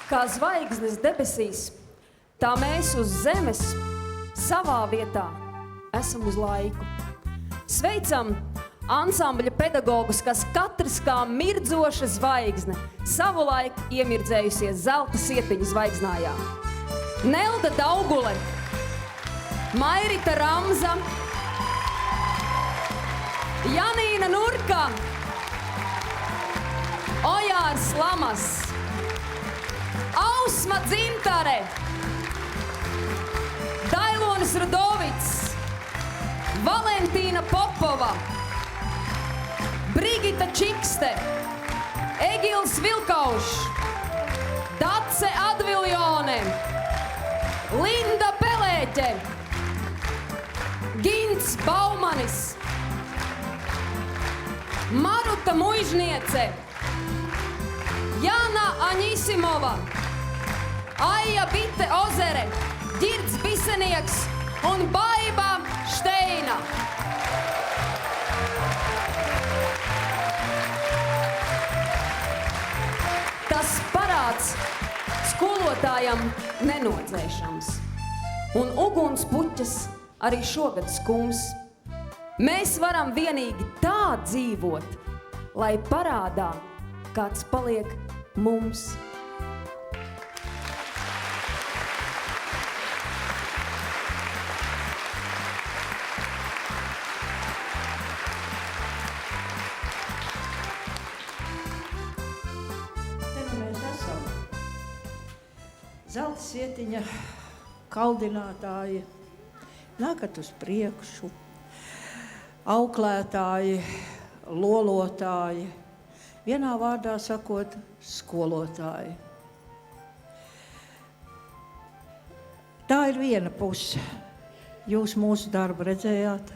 Kā zvaigznes debesīs, tā mēs uz zemes savā vietā esam uz laiku. Sveicam ansambļa pedagogus, kas katrs kā mirdzoša zvaigzne savulaik iemirdzējusies zelta sietiņa zvaigznājā. Nelda Daugule, Mairita Ramza, Janīna Nurka, Ojārs Lamas, Ausma Dzintare, Dailonis Rudovics, Valentīna Popova, Brigita Čikste, Egils Vilkaušs, Dace Adviljone, Linda Pelēķe, Gints Baumanis, Maruta Muižniece, Jana Aņisimova, Aija Bite Ozere, Ģirds Bisenieks un Baiba Šteina. Tas parāds skolotājam nenodzēšams, un uguns puķas arī šogad skums. Mēs varam vienīgi tā dzīvot, lai parādā kāds paliek mums. Zelta sietiņa kaldinātāji, nākat uz priekšu, auklētāji, lolotāji, vienā vārdā sakot, skolotāji. Tā ir viena puse. Jūs mūsu darbu redzējāt,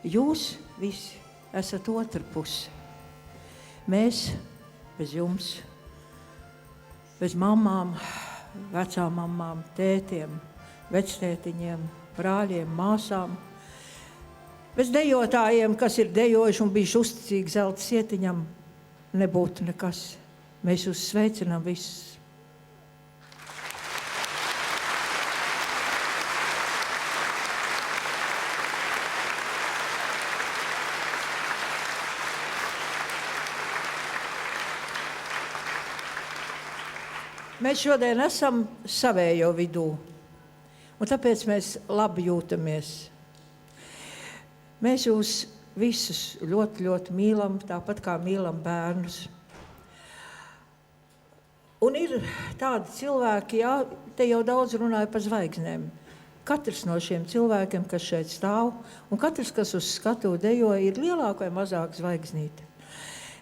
jūs visi esat otra puse. Mēs bez jums, bez mammām, vecām mammām, tētiem, vectētiņiem, brāļiem, māsām, bez dejotājiem, kas ir dejojuši un bijuši uzticīgi zelta sietiņam, nebūtu nekas. Mēs jūs sveicinām visus. Mēs šodien esam savējo vidū, un tāpēc mēs labi jūtamies. Mēs jūs visus ļoti, ļoti mīlam, tāpat kā mīlam bērnus. Un ir tādi cilvēki, jā, te jau daudz runāja par zvaigznēm. Katrs no šiem cilvēkiem, kas šeit stāv, un katrs, kas uz skatuves dejo, ir lielāka vai mazāka zvaigznīte.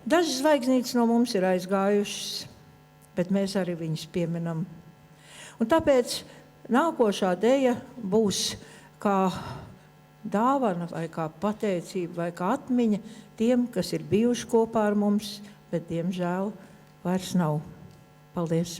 Dažas zvaigznītes no mums ir aizgājušas, bet mēs arī viņus pieminam. Un tāpēc nākošā deja būs kā dāvana vai kā pateicība vai kā atmiņa tiem, kas ir bijuši kopā ar mums, bet diemžēl vairs nav. Paldies!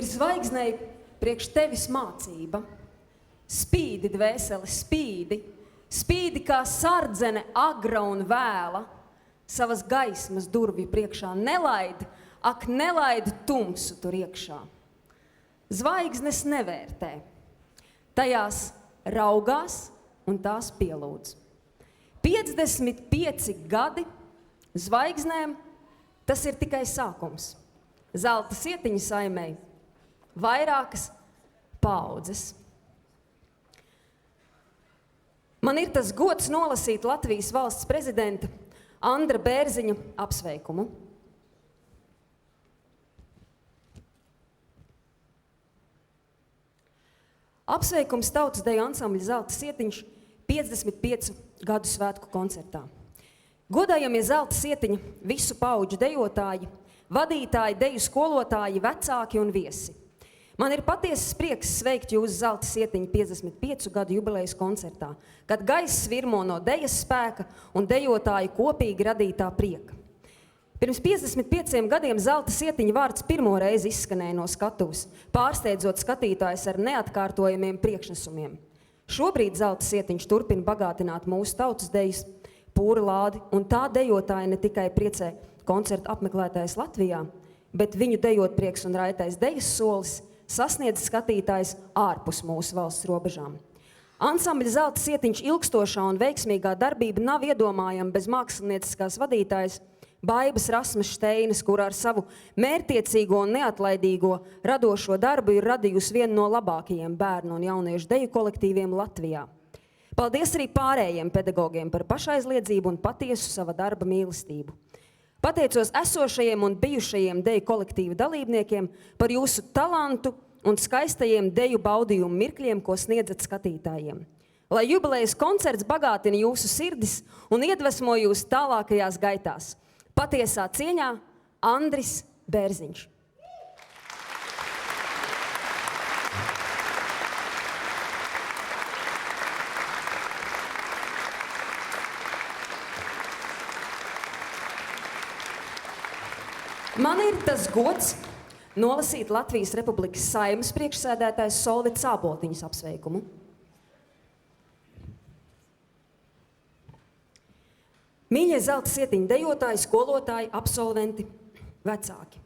Ir zvaigznei priekš tevis mācība. Spīdi, dvēseli, spīdi, spīdi kā sardzene agra un vēla, savas gaismas durvju priekšā nelaid, ak nelaid tumsu tur iekšā. Zvaigznes nevērtē, tajās raugās un tās pielūdz. 55 gadi zvaigznēm, tas ir tikai sākums. Zelta sietiņa saimei vairākas paaudzes. Man ir tas gods nolasīt Latvijas valsts prezidenta Andra Bērziņa apsveikumu. Apsveikums tautas deju ansambļa Zelta sietiņš 55 gadu svētku koncertā. Godājamie Zelta sietiņa visu paudžu dejotāji, vadītāji, deju skolotāji, vecāki un viesi. Man ir patiesas prieks sveikt jūs Zelta sietiņa 55 gadu jubilejas koncertā, kad gaiss virmo no dejas spēka un dejotāju kopīgi radītā prieka. Pirms 55 gadiem Zelta sietiņa vārds pirmo reizi izskanēja no skatuves, pārsteidzot skatītājus ar neatkārtojamiem priekšnesumiem. Šobrīd Zelta sietiņš turpina bagātināt mūsu tautas dejas pūra lādi, un tā dejotāja ne tikai priecē koncertu apmeklētājs Latvijā, bet viņu dejot prieks un raitais dejas solis sasniedz skatītājs ārpus mūsu valsts robežām. Ansambļa Zelta sietiņš ilgstošā un veiksmīgā darbība nav iedomājama bez mākslinieckās vadītājas Baibas Rasmas Šteinas, kur ar savu mērtiecīgo un neatlaidīgo radošo darbu ir radījusi vienu no labākajiem bērnu un jauniešu deju kolektīviem Latvijā. Paldies arī pārējiem pedagogiem par pašaizliedzību un patiesu sava darba mīlestību. Pateicos esošajiem un bijušajiem deju kolektīva dalībniekiem par jūsu talantu un skaistajiem deju baudījumu mirkļiem, ko sniedzat skatītājiem. Lai jubilejas koncerts bagātina jūsu sirdis un iedvesmo jūs tālākajās gaitās. Patiesā cieņā Andris Bērziņš. Man ir tas gods nolasīt Latvijas Republikas Saeimas priekšsēdētājs Solvits Āboltiņas apsveikumu. Mīļie Zelta sietiņa dejotāji, skolotāji, absolventi, vecāki.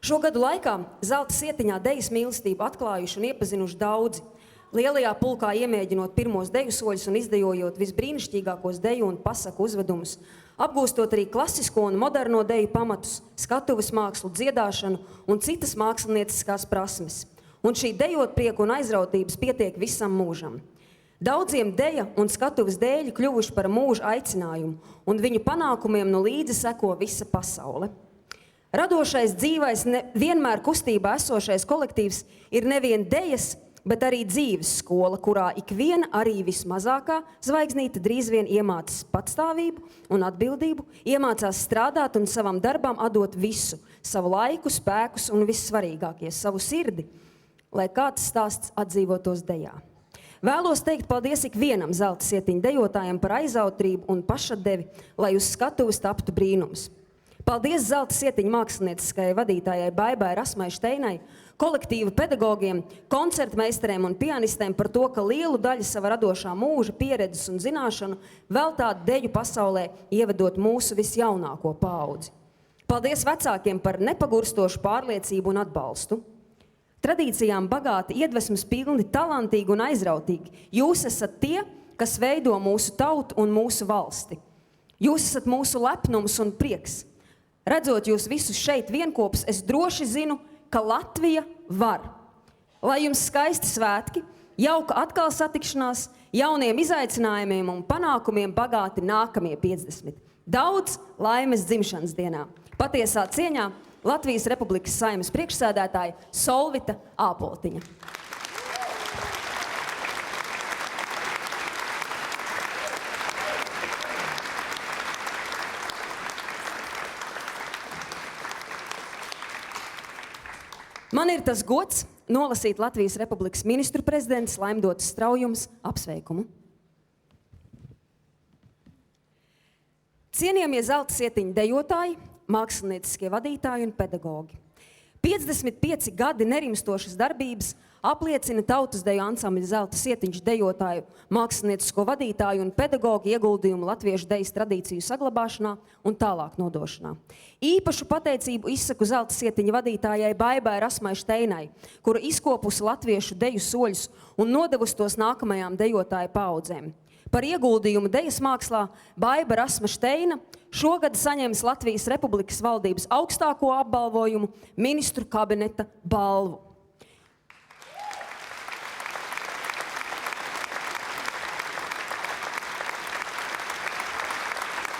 Šo gadu laikā Zelta sietiņā dejas mīlestību atklājuši un iepazinuši daudzi, lielajā pulkā iemēģinot pirmos deju soļus un izdejojot visbrīnišķīgākos deju un pasaku uzvedumus, apgūstot arī klasisko un moderno deju pamatus, skatuves mākslu, dziedāšanu un citas mākslinieckās prasmes. Un šī dejot prieku un aizrautības pietiek visam mūžam. Daudziem deja un skatuves dēļi kļuvuši par mūža aicinājumu, un viņu panākumiem no līdzi seko visa pasaule. Radošais, dzīvais, vienmēr kustībā esošais kolektīvs ir nevien dejas, bet arī dzīves skola, kurā ikviena arī vismazākā zvaigznīte drīz vien iemācās patstāvību un atbildību, iemācās strādāt un savam darbam atdot visu, savu laiku, spēkus un vissvarīgākie, savu sirdi, lai kāds stāsts atdzīvotos dejā. Vēlos teikt paldies ikvienam Zelta sietiņa dejotājam par aizautrību un pašatdevi, lai uz skatuves taptu brīnums. Paldies Zelta sietiņa mākslinieckajai vadītājai Baibai Rasmai Šteinai, kolektīva pedagogiem, koncertmeistariem un pianistiem par to, ka lielu daļu sava radošā mūža, pieredzes un zināšanu veltāt deju pasaulē, ievedot mūsu visjaunāko paudzi. Paldies vecākiem par nepagurstošu pārliecību un atbalstu. Tradīcijām bagāti, iedvesmas pilni, talantīgi un aizrautīgi. Jūs esat tie, kas veido mūsu tautu un mūsu valsti. Jūs esat mūsu lepnums un prieks. Redzot jūs visus šeit vienkopus, es droši zinu, ka Latvija var. Lai jums skaisti svētki, jauka atkal satikšanās, jauniem izaicinājumiem un panākumiem bagāti nākamie 50. Daudz laimes dzimšanas dienā. Patiesā cieņā Latvijas Republikas Saeimas priekšsēdētāja Solvita Āpoltiņa. Man ir tas gods nolasīt Latvijas Republikas ministru prezidents Laimdotas Straujums apsveikumu. Cienījamie zelta sietiņu dejotāji, mākslinieciskie vadītāji un pedagogi. 55 gadi nerimstošas darbības apliecina tautas deju ansambļa zelta sietiņš dejotāju, māksliniecisko vadītāju un pedagogu ieguldījumu latviešu dejas tradīciju saglabāšanā un tālāk nodošanā. Īpašu pateicību izsaku zelta sietiņa vadītājai Baibai Rasmai Šteinai, kura izkopusi latviešu deju soļus un nodevusi tos nākamajām dejotāju paaudzēm. Par ieguldījumu dejas mākslā Baiba Rasma Šteina šogad saņems Latvijas Republikas valdības augstāko apbalvojumu ministru kabineta balvu.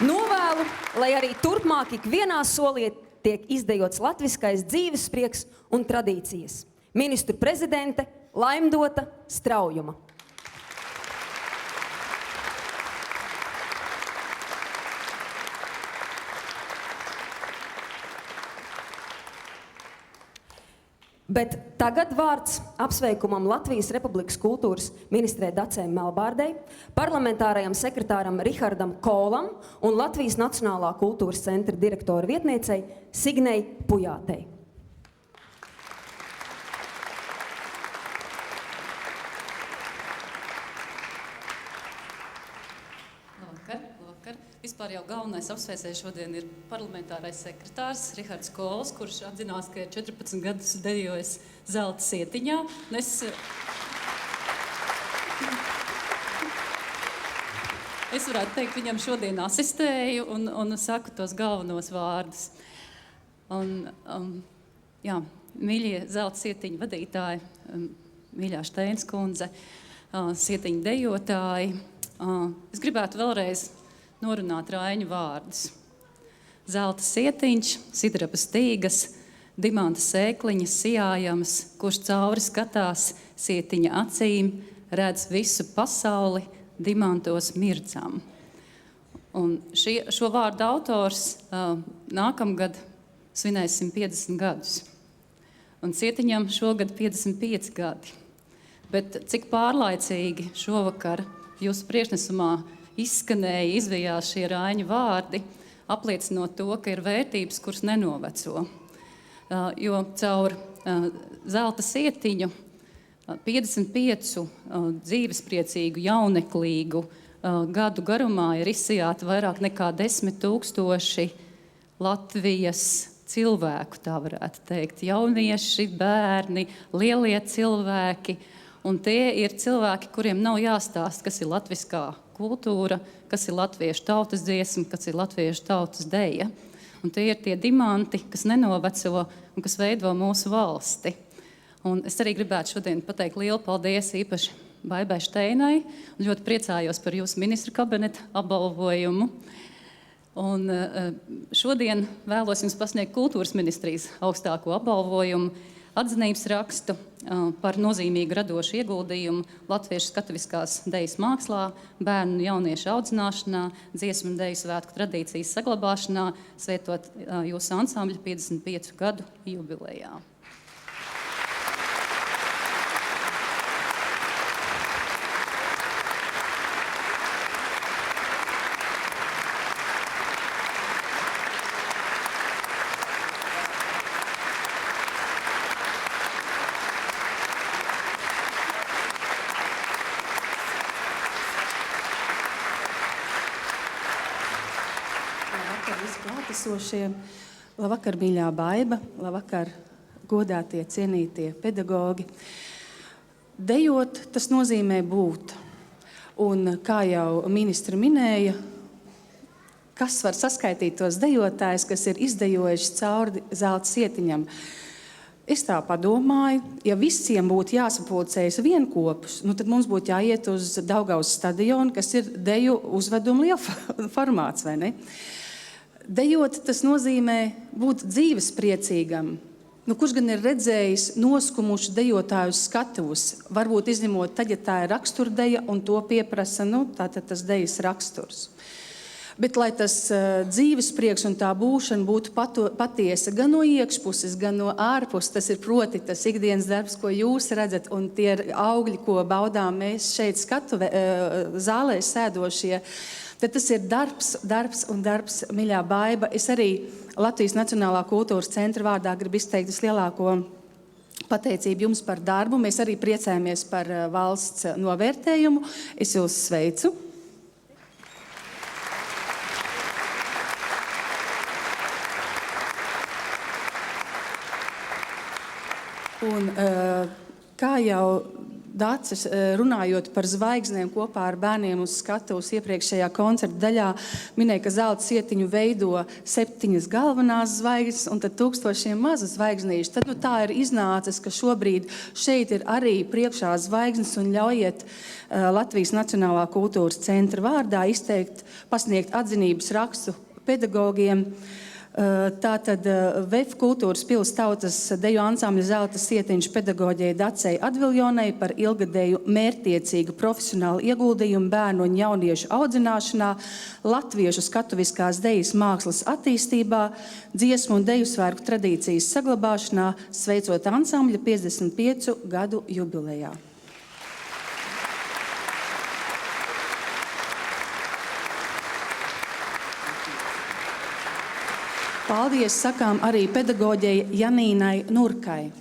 Novēlu, lai arī turpmāk ikvienā solī tiek izdejots latviskais dzīves prieks un tradīcijas. Ministru prezidente Laimdota Straujuma. Bet tagad vārds apsveikumam Latvijas Republikas kultūras ministrē Dacei Melbārdei, parlamentārajam sekretāram Rihardam Kolam un Latvijas Nacionālā kultūras centra direktora vietniecei Signei Pujātei. Vispār jau galvenais apsveicējs šodien ir parlamentārais sekretārs Rihards Kols, kurš atzinās, ka ir 14 gadus dejojis zelta sietiņā. Es varētu teikt, viņam šodien asistēju un saku tos galvenos vārdus. Mīļie zelta sietiņa vadītāji, mīļā Šteins kundze, sietiņa dejotāji, es gribētu vēlreiz norunāt Raiņu vārdus. Zelta sietiņš, sidraba stīgas, dimanta sēkliņas sijājams, kurš cauri skatās sietiņa acīm, redz visu pasauli, dimantos mirdzam. Un šo vārdu autors nākamgad svinēs 150 gadus. Un sietiņam šogad 55 gadi. Bet cik pārlaicīgi šovakar jūsu priekšnesumā izskanēja, izvijās šie Raiņu vārdi, apliecinot to, ka ir vērtības, kuras nenoveco. Jo caur zelta sietiņu 55 dzīvespriecīgu, jauneklīgu gadu garumā ir izsijāti vairāk nekā 10 000 Latvijas cilvēku, tā varētu teikt. Jaunieši, bērni, lielie cilvēki. Un tie ir cilvēki, kuriem nav jāstāst, kas ir latviskā kultūra, kas ir latviešu tautas dziesma, kas ir latviešu tautas deja. Un tie ir tie dimanti, kas nenoveco un kas veido mūsu valsti. Un es arī gribētu šodien pateikt lielu paldies īpaši Baibai Šteinai un ļoti priecājos par jūsu ministru kabineta apbalvojumu. Un šodien vēlos jums pasniegt kultūras ministrijas augstāko apbalvojumu, atzinības rakstu par nozīmīgu radošu ieguldījumu latviešu skatuviskās dejas mākslā, bērnu un jauniešu audzināšanā, dziesmu un deju svētku tradīcijas saglabāšanā, svietot jūsu ansambļa 55 gadu jubilejā. Labvakar, mīļā Baiba, labvakar, godātie, cienītie pedagogi. Dejot, tas nozīmē būt. Un kā jau ministra minēja, kas var saskaitīt tos dejotājus, kas ir izdejojuši cauri zelta sietiņam? Es tā padomāju, ja visiem būtu jāsapulcējas vienkopus, tad mums būtu jāiet uz Daugavas stadionu, kas ir deju uzveduma liela formāts, vai ne? Dejot, tas nozīmē būt dzīvespriecīgam. Kurš gan ir redzējis noskumušu dejotāju skatuvus? Varbūt izņemot tad, ja tā ir raksturdeja un to pieprasa, tātad tas dejas raksturs. Bet, lai tas dzīves prieks un tā būšana būtu patiesa gan no iekšpuses, gan no ārpuses, tas ir proti tas ikdienas darbs, ko jūs redzat, un tie augļi, ko baudām mēs šeit zālē sēdošie, tad tas ir darbs un darbs, mīļā Baiba. Es arī Latvijas Nacionālā kultūras centra vārdā gribu izteikt vislielāko pateicību jums par darbu. Mēs arī priecājamies par valsts novērtējumu. Es jūs sveicu. Un, kā jau Dācis, runājot par zvaigznēm kopā ar bērniem uz skatuves iepriekšējā koncerta daļā, minēja, ka zelta sietiņu veido 7 galvenās zvaigznes un tad 1000 mazas zvaigznīšas. Tad tā ir iznācis, ka šobrīd šeit ir arī priekšā zvaigznes un ļaujiet Latvijas Nacionālā kultūras centra vārdā pasniegt atzinības rakstu pedagogiem. Tātad VF kultūras pils tautas deju ansambļa zelta sietiņš pedagoģei Dacei Adviljonai par ilgadēju mērķtiecīgu profesionālu ieguldījumu bērnu un jauniešu audzināšanā, latviešu skatuviskās dejas mākslas attīstībā, dziesmu un deju svētku tradīcijas saglabāšanā, sveicot ansambļa 55 gadu jubilejā. Paldies sakām arī pedagoģei Janīnai Nurkai.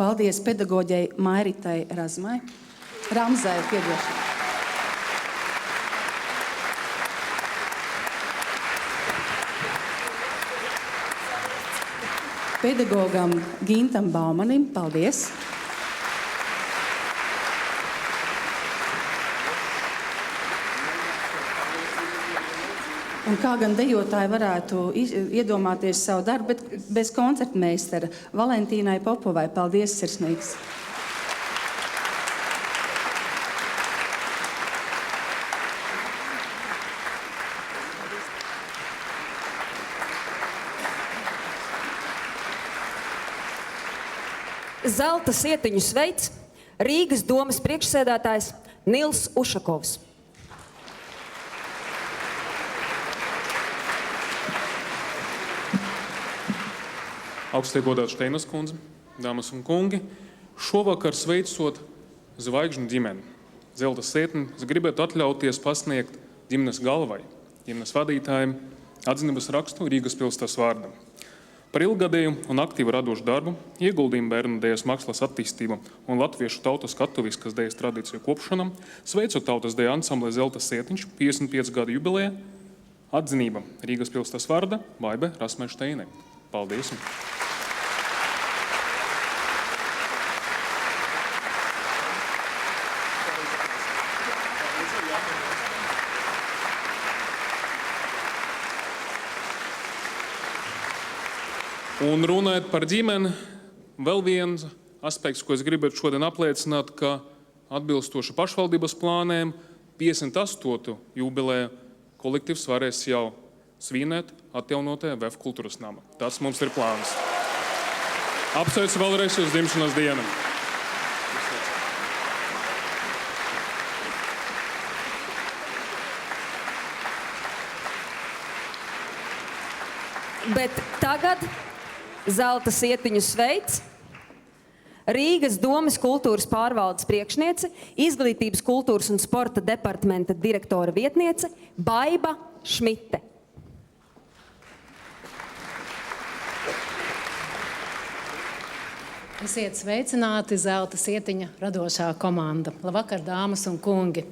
Paldies pedagoģei Mairitai Ramzai, piedošana. Pedagogam Gintam Baumanim, paldies. Un kā gan dejotāji varētu iedomāties savu darbu, bet bez koncertmeistara Valentīnai Popovai, paldies sirsnīgs. Zelta sietiņu sveic Rīgas domas priekšsēdētājs Nils Ušakovs. Augstie godāti Šteinas kundze, dāmas un kungi, šovakar sveicot zvaigžņu ģimeni, zelta sietni, es gribētu atļauties pasniegt ģimenes galvai, ģimenes vadītājiem atzinības rakstu Rīgas pilsētas vārdam. Par ilgadēju un aktīvu radošu darbu, ieguldījumu bērnu dejas mākslas attīstību un latviešu tautas skatuviskas dejas tradīciju kopšanam, sveicu tautas deju ansambli Zelta sietiņš 55 gadu jubilejā, atzinība Rīgas pilsētas vārda Baibe Rasmai Šteinai. Paldies! Un runājot par ģimeni, vēl viens aspekts, ko es gribētu šodien apliecināt, ka atbilstoši pašvaldības plāniem 58. jubileja kolektīvs varēs jau svinēt atjaunotajā VF kultūras nama. Tas mums ir plāns. Apsveicu vēlreiz uz dzimšanas dienu. Bet tagad zelta sietiņu sveic Rīgas domas kultūras pārvaldes priekšniece, izglītības, kultūras un sporta departamenta direktora vietniece Baiba Šmite. Esiet sveicināti Zelta Sietiņa radošā komanda. Labvakar, dāmas un kungi.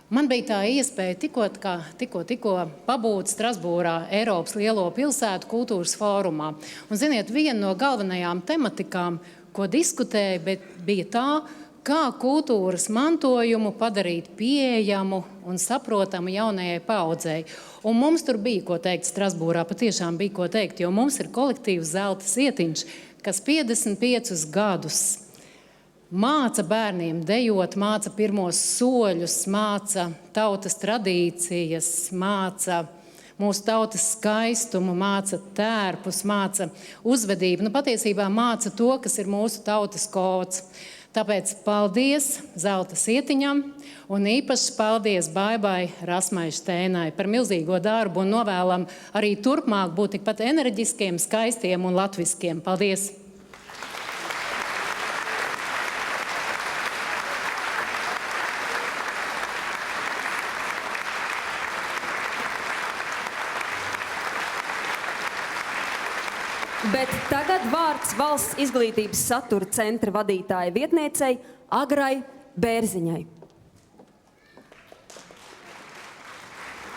Man bija tā iespēja tikko pabūt Strasbūrā Eiropas lielo pilsētu kultūras fórumā. Un, ziniet, viena no galvenajām tematikām, ko diskutēja, bija tā, kā kultūras mantojumu padarīt pieejamu un saprotamu jaunajai paaudzei. Un mums tur bija ko teikt Strasbūrā, patiešām bija ko teikt, jo mums ir kolektīvs Zelta Sietiņš, kas 55 gadus māca bērniem dejot, māca pirmos soļus, māca tautas tradīcijas, māca mūsu tautas skaistumu, māca tērpus, māca uzvedību. Patiesībā māca to, kas ir mūsu tautas kods. Tāpēc paldies Zelta Sietiņam un īpaši paldies Baibai Rasmai Šteinai par milzīgo darbu un novēlam arī turpmāk būt tikpat enerģiskiem, skaistiem un latviskiem. Paldies! Bet tagad vārds Valsts izglītības satura centra vadītāja vietniecei Agrai Bērziņai.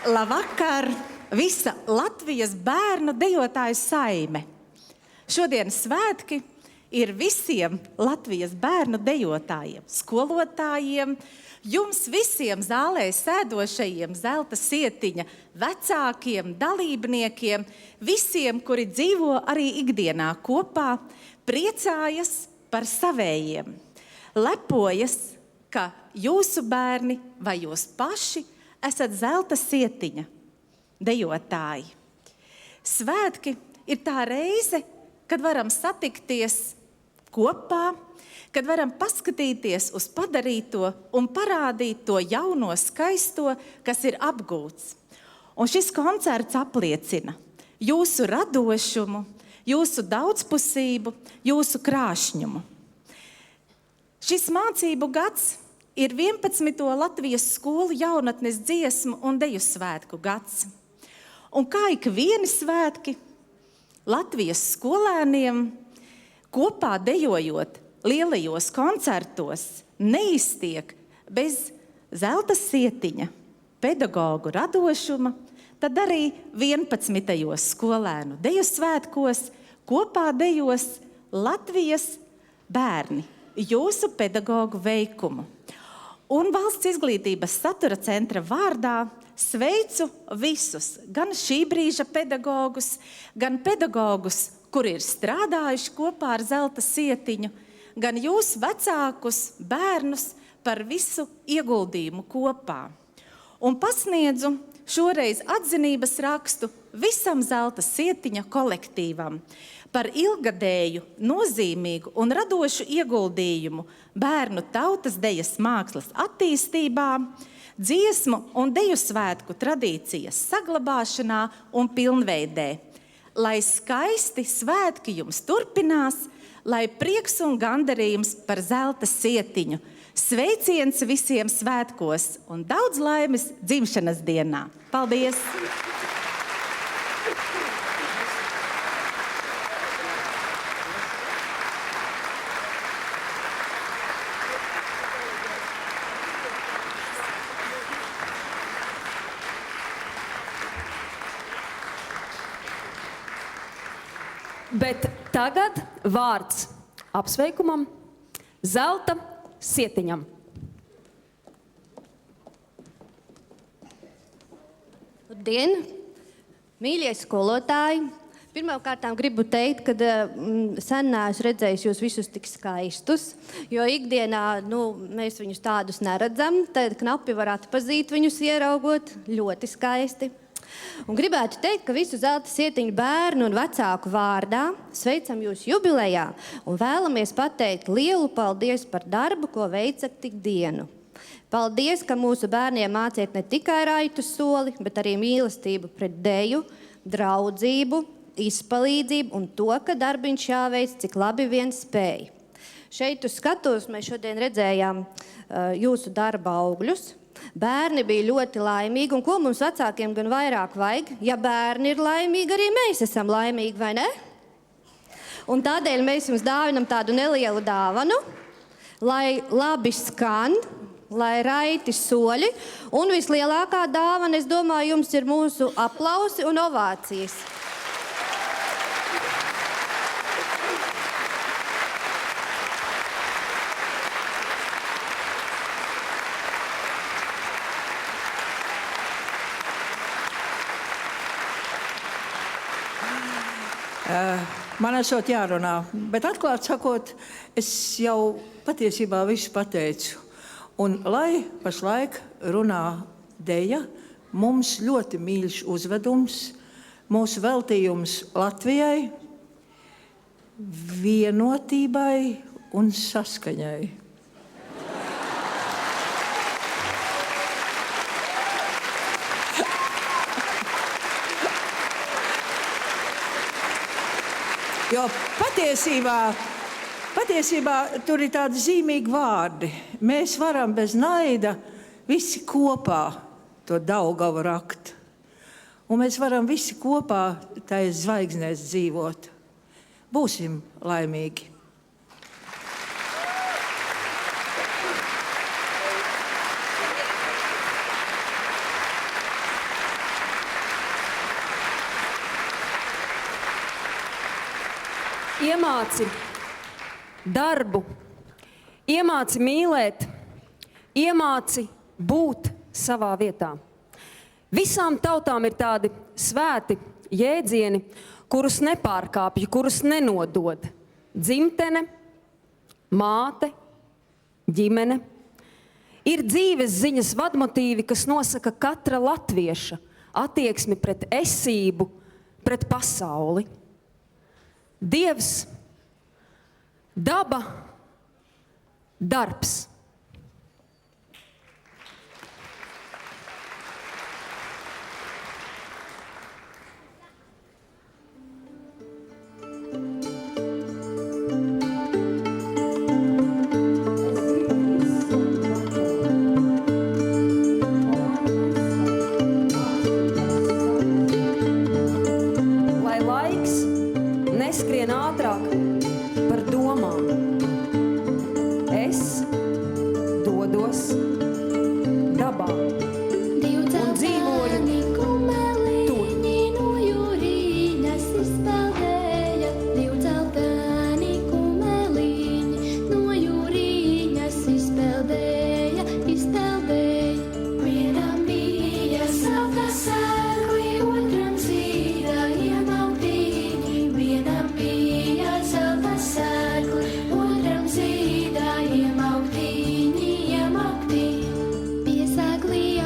Labvakar, visa Latvijas bērnu dejotāju saime. Šodien svētki ir visiem Latvijas bērnu dejotājiem, skolotājiem, jums visiem zālē sēdošajiem Zelta Sietiņa vecākiem, dalībniekiem, visiem, kuri dzīvo arī ikdienā kopā, priecājas par savējiem. Lepojas, ka jūsu bērni vai jūs paši esat Zelta Sietiņa dejotāji. Svētki ir tā reize, kad varam satikties kopā, kad varam paskatīties uz padarīto un parādīt to jauno skaisto, kas ir apgūts. Un šis koncerts apliecina jūsu radošumu, jūsu daudzpusību, jūsu krāšņumu. Šis mācību gads ir 11. Latvijas skolu jaunatnes dziesmu un deju svētku gads. Un kā ikvieni svētki, Latvijas skolēniem kopā dejojot lielajos koncertos neiztiek bez Zelta Sietiņa pedagogu radošuma, tad arī 11. skolēnu deju svētkos kopā dejos Latvijas bērni jūsu pedagogu veikumu. Un Valsts izglītības satura centra vārdā sveicu visus, gan šī brīža pedagogus, gan pedagogus, kuri ir strādājuši kopā ar Zelta Sietiņu, gan jūs vecākus, bērnus par visu ieguldījumu kopā. Un pasniedzu šoreiz atzinības rakstu visam Zelta Sietiņa kolektīvam par ilgadēju, nozīmīgu un radošu ieguldījumu bērnu tautas dejas mākslas attīstībā, dziesmu un deju svētku tradīcijas saglabāšanā un pilnveidē. Lai skaisti svētki jums turpinās, lai prieks un gandarījums par Zelta Sietiņu. Sveiciens visiem svētkos un daudz laimes dzimšanas dienā. Paldies! Bet tagad vārds apsveikumam Zelta Sietiņam. Labdien, mīļie skolotāji! Pirmkārt, gribu teikt, ka sen neesmu redzējis jūs visus tik skaistus, jo ikdienā mēs viņus tādus neredzam, tad knapi var atpazīt viņus ieraugot ļoti skaisti. Un gribētu teikt, ka visu Zelta Sietiņu bērnu un vecāku vārdā sveicam jūs jubilejā un vēlamies pateikt lielu paldies par darbu, ko veicat tik dienu. Paldies, ka mūsu bērniem māciet ne tikai raitu soli, bet arī mīlestību pret deju, draudzību, izpalīdzību un to, ka darbiņš jāveic, cik labi vien spēj. Šeit uz skatuves mēs šodien redzējām jūsu darba augļus. Bērni bija ļoti laimīgi, un ko mums vecākiem gan vairāk vajag? Ja bērni ir laimīgi, arī mēs esam laimīgi, vai ne? Un tādēļ mēs jums dāvinam tādu nelielu dāvanu, lai labi skan, lai raiti soļi. Un vislielākā dāvana, es domāju, jums ir mūsu aplausi un ovācijas. Man esot jārunā, bet atklāt sakot, es jau patiesībā visu pateicu. Un lai pašlaik runā Deja, mums ļoti mīļš uzvedums, mūsu veltījums Latvijai, vienotībai un saskaņai. Jo patiesībā tur ir tādi zīmīgi vārdi. Mēs varam bez naida visi kopā to Daugavu rakt. Un mēs varam visi kopā tajās zvaigznēs dzīvot. Būsim laimīgi. Iemāci darbu, iemāci mīlēt, iemāci būt savā vietā. Visām tautām ir tādi svēti jēdzieni, kurus nepārkāpj, kurus nenodod. Dzimtene, māte, ģimene. Ir dzīves ziņas vadmotīvi, kas nosaka katra latvieša attieksmi pret esību, pret pasauli. Dievs, daba, darbs. Lai laiks neskrien ātrāk par domām. Es dodos dabā un dzīvoju tur. Piesāk liela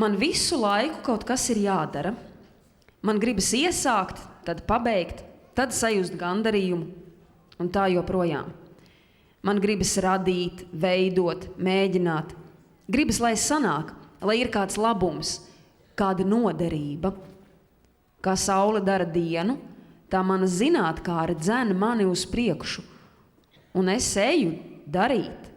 Man visu laiku kaut kas ir jādara. Man gribas iesākt, tad pabeigt, tad sajust gandarījumu un tā joprojām. Man gribas radīt, veidot, mēģināt. Gribas, lai sanāk, lai ir kāds labums, kāda noderība. Kā saule dara dienu, tā mana zinātkāre dzena mani uz priekšu, un es eju darīt.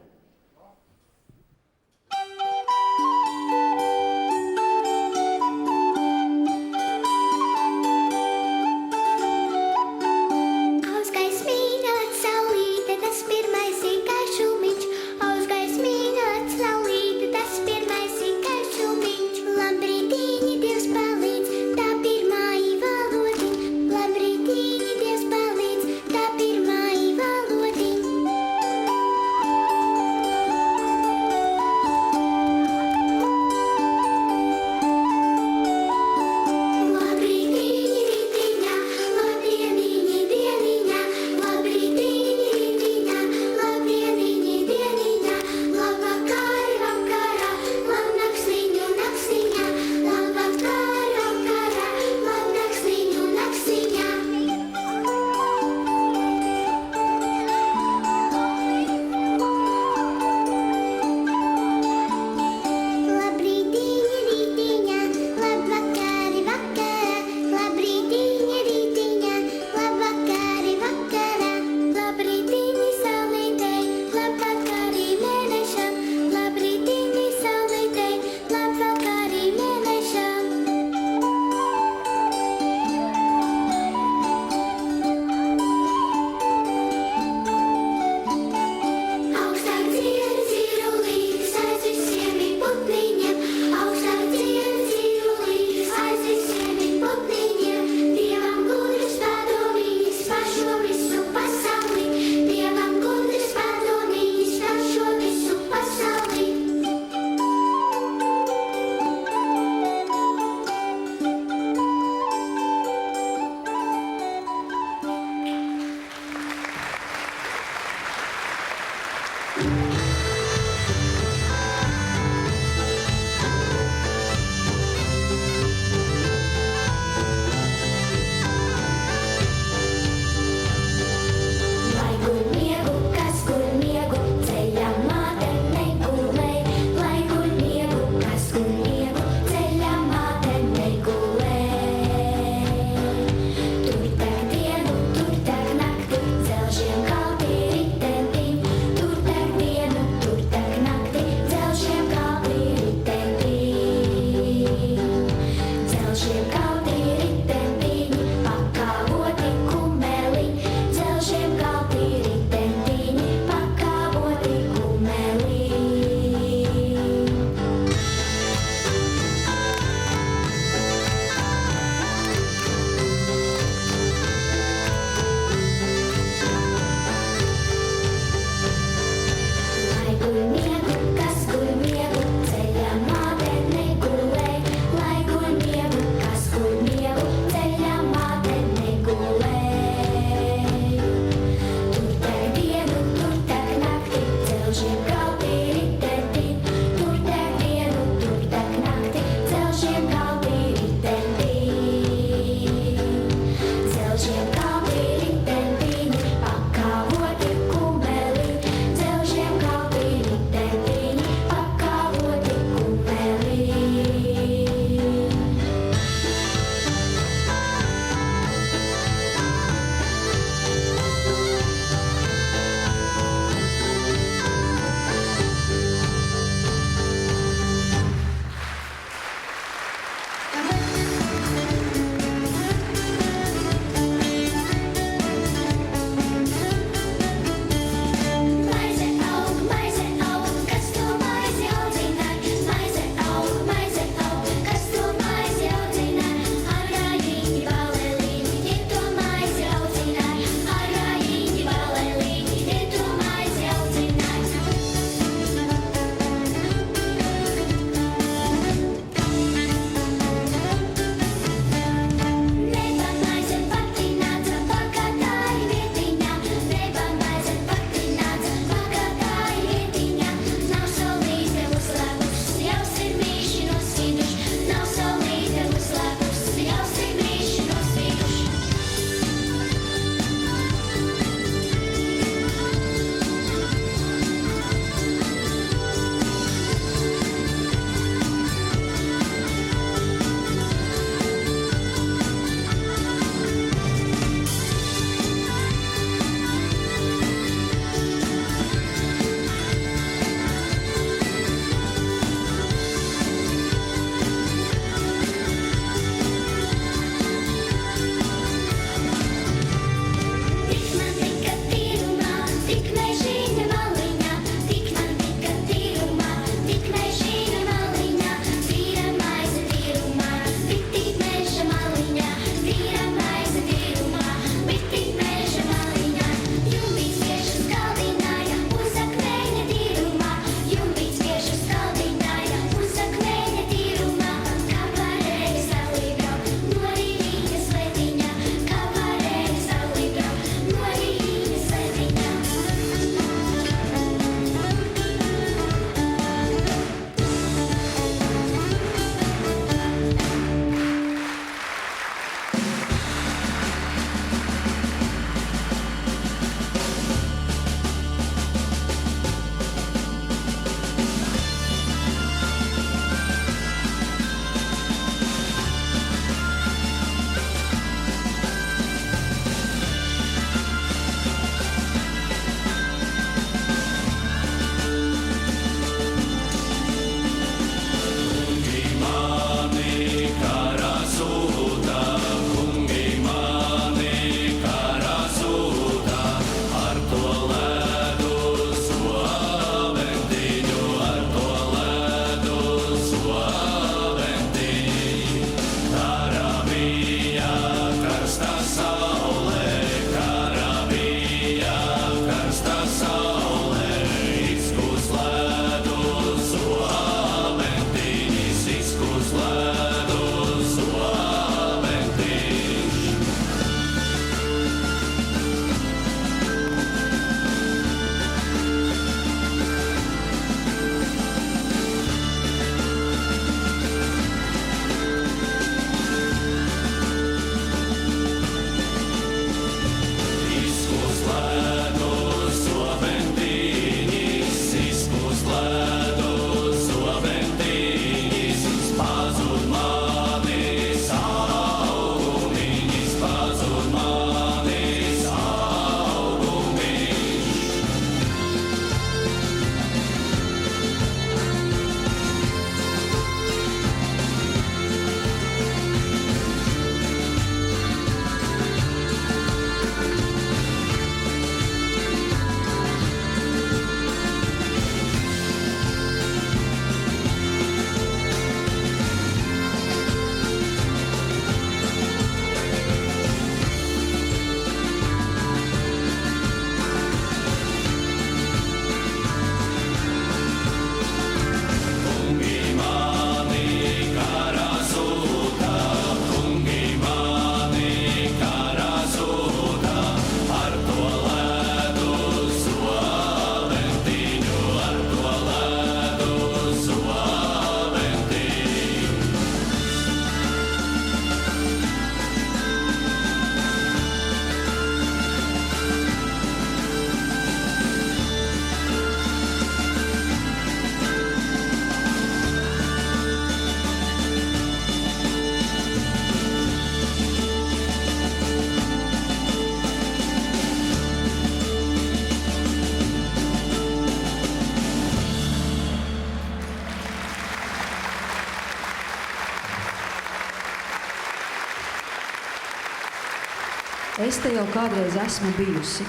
es te jau kādreiz esmu bijusi.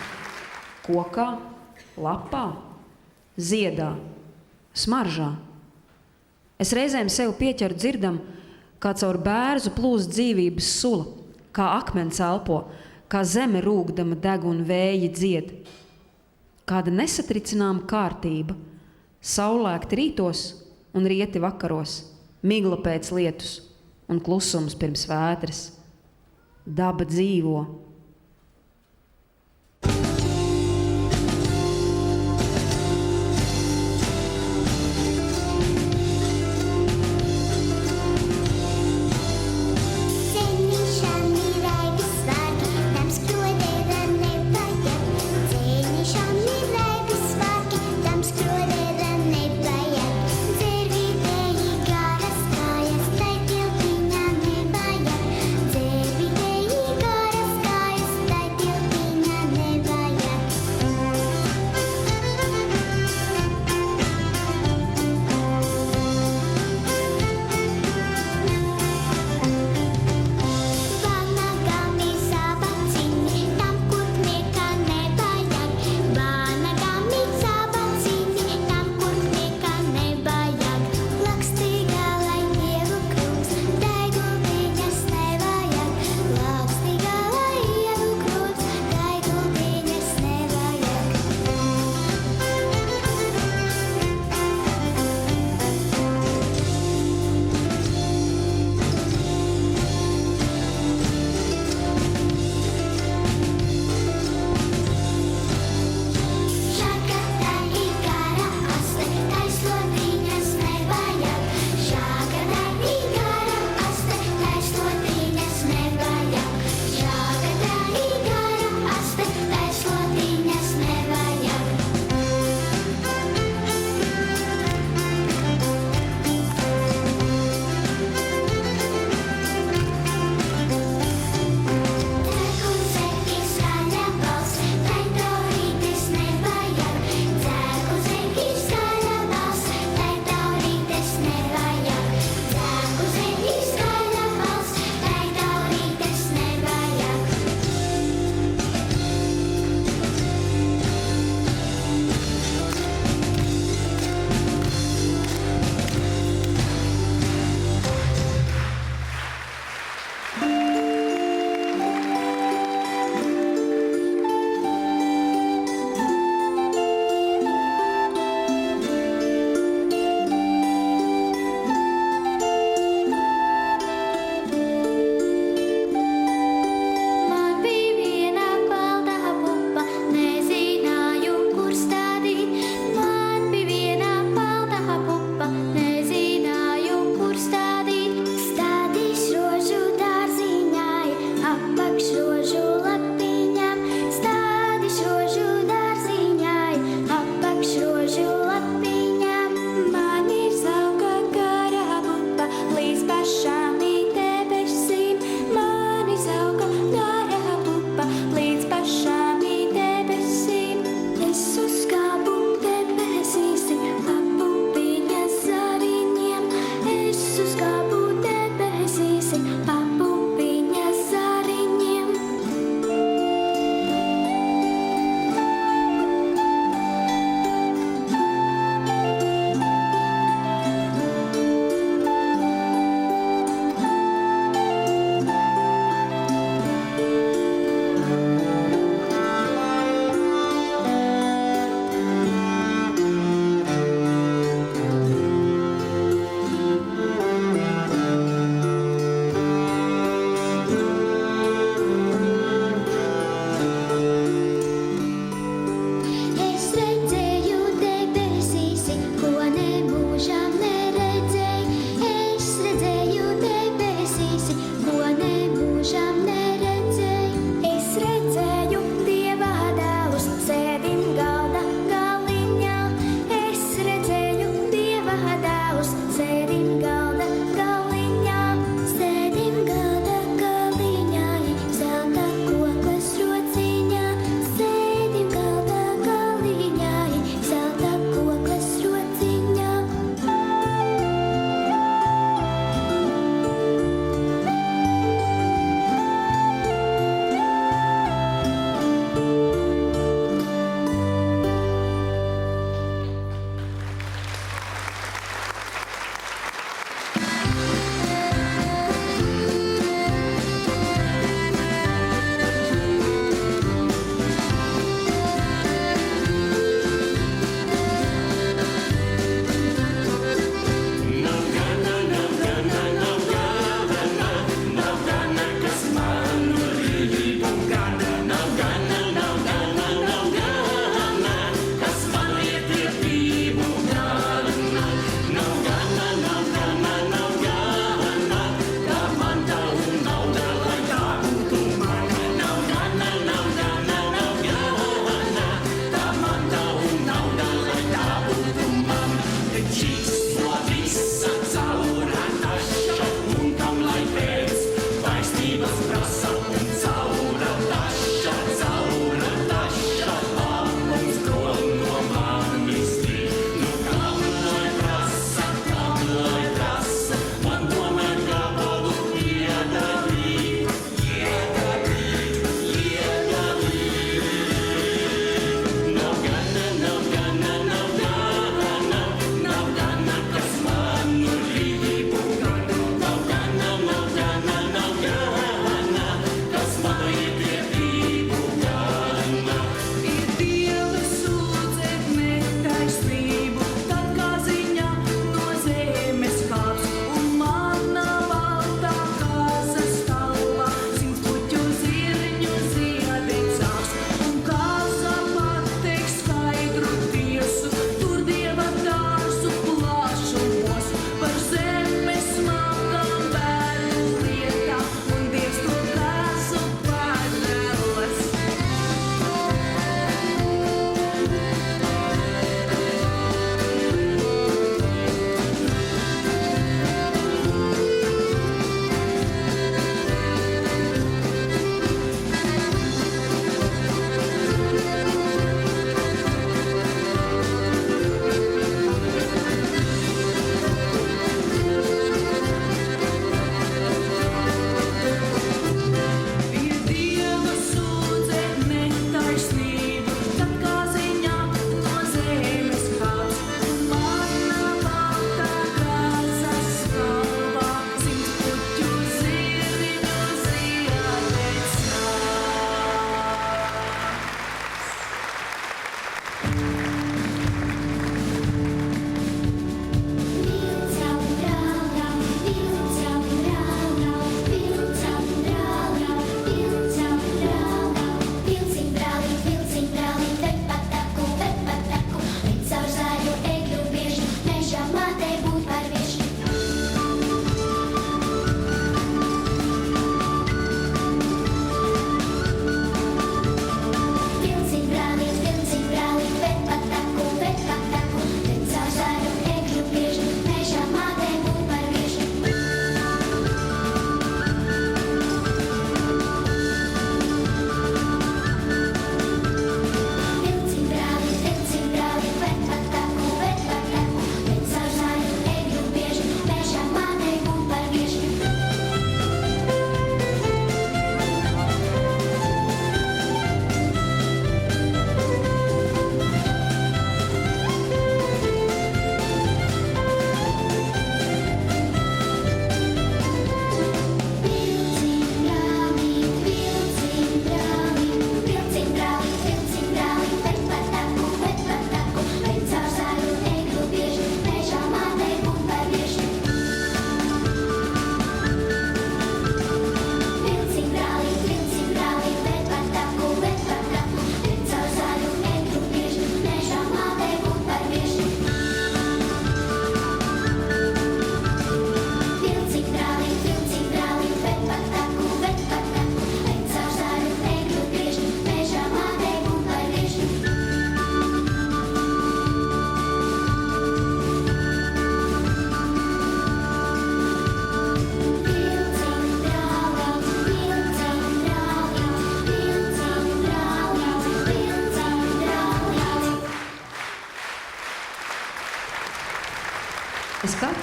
Kokā, lapā, ziedā, smaržā. Es reizēm sev pieķeru dzirdam, kā caur bērzu plūst dzīvības sula, kā akmens elpo, kā zeme rūgdama deg un vēji dzied. Kāda nesatricināma kārtība, saulēkti rītos un rieti vakaros, migla pēc lietus un klusums pirms vētras. Daba dzīvo. Sky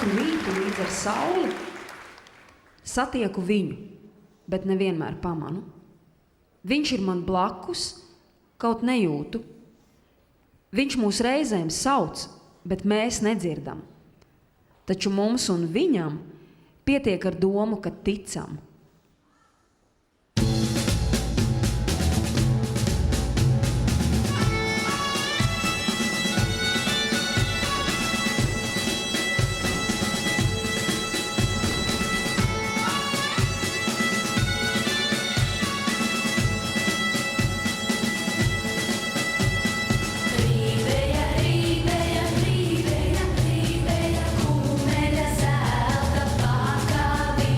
katru rītu līdz ar sauli satieku viņu, bet nevienmēr pamanu. Viņš ir man blakus, kaut nejūtu. Viņš mūs reizēm sauc, bet mēs nedzirdam. Taču mums un viņam pietiek ar domu, ka ticam. Kumeļa zelta pakavi,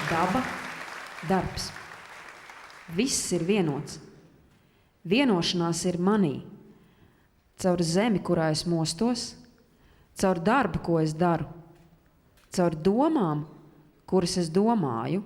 Daba, darbs. Viss ir vienots. Vienošanās ir manī. Caur zemi, kurā es mostos, caur darbu, ko es daru, caur domām, kuras es domāju.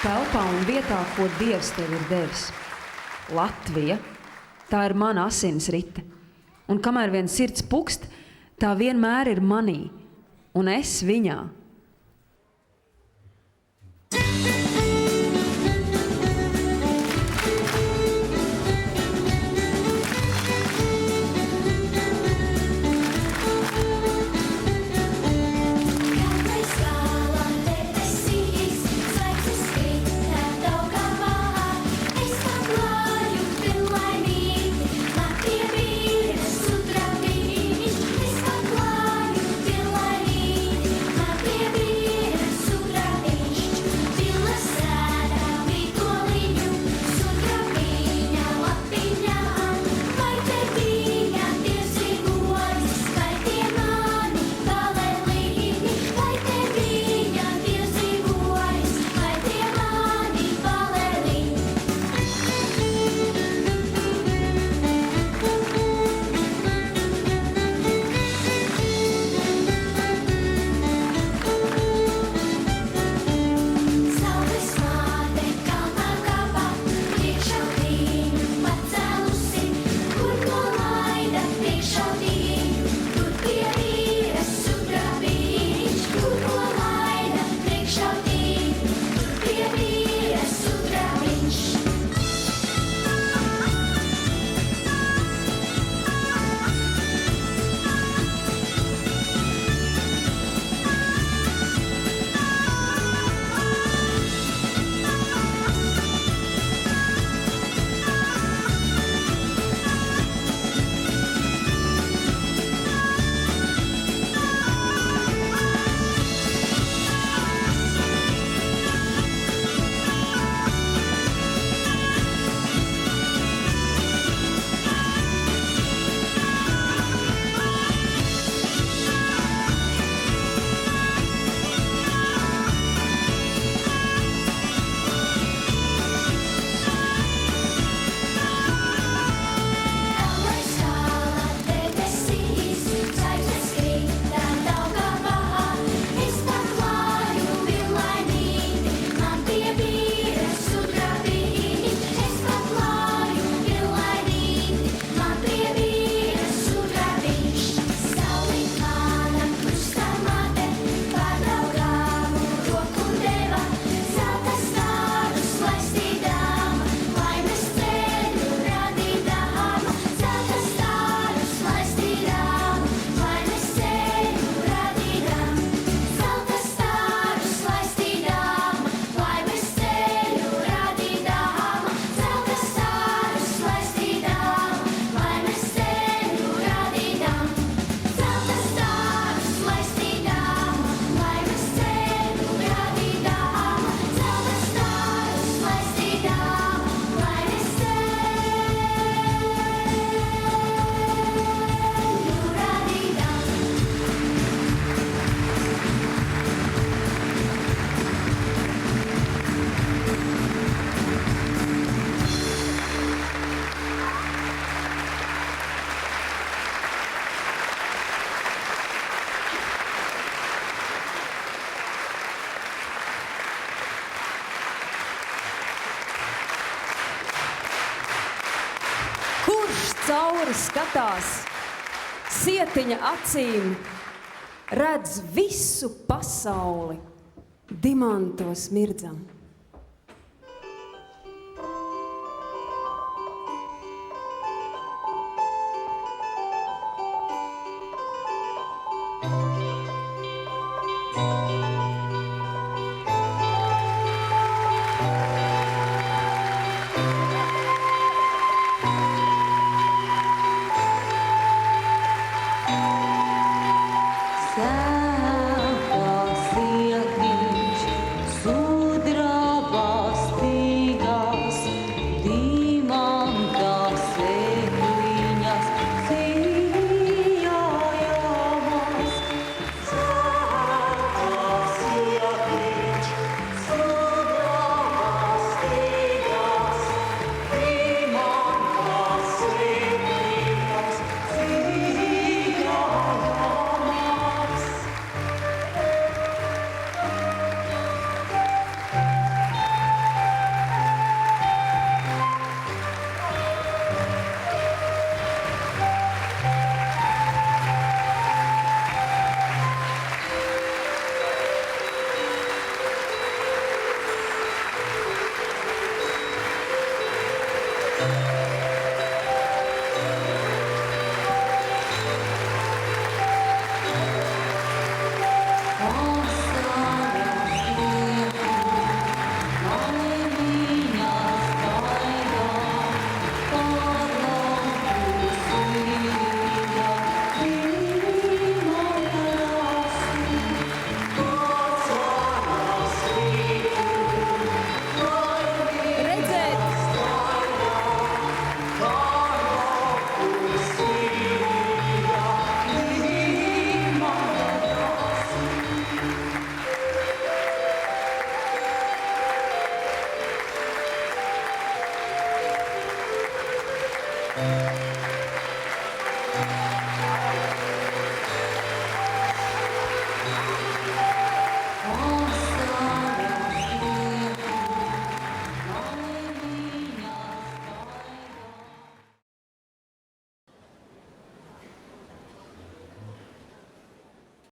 Telpā un vietā, ko Dievs tev ir devis. Latvija, tā ir mana asins rite. Un kamēr vien sirds pukst, tā vienmēr ir manī, un es viņā. Latvija! kuri skatās sietiņa acīm, redz visu pasauli dimantos mirdzam.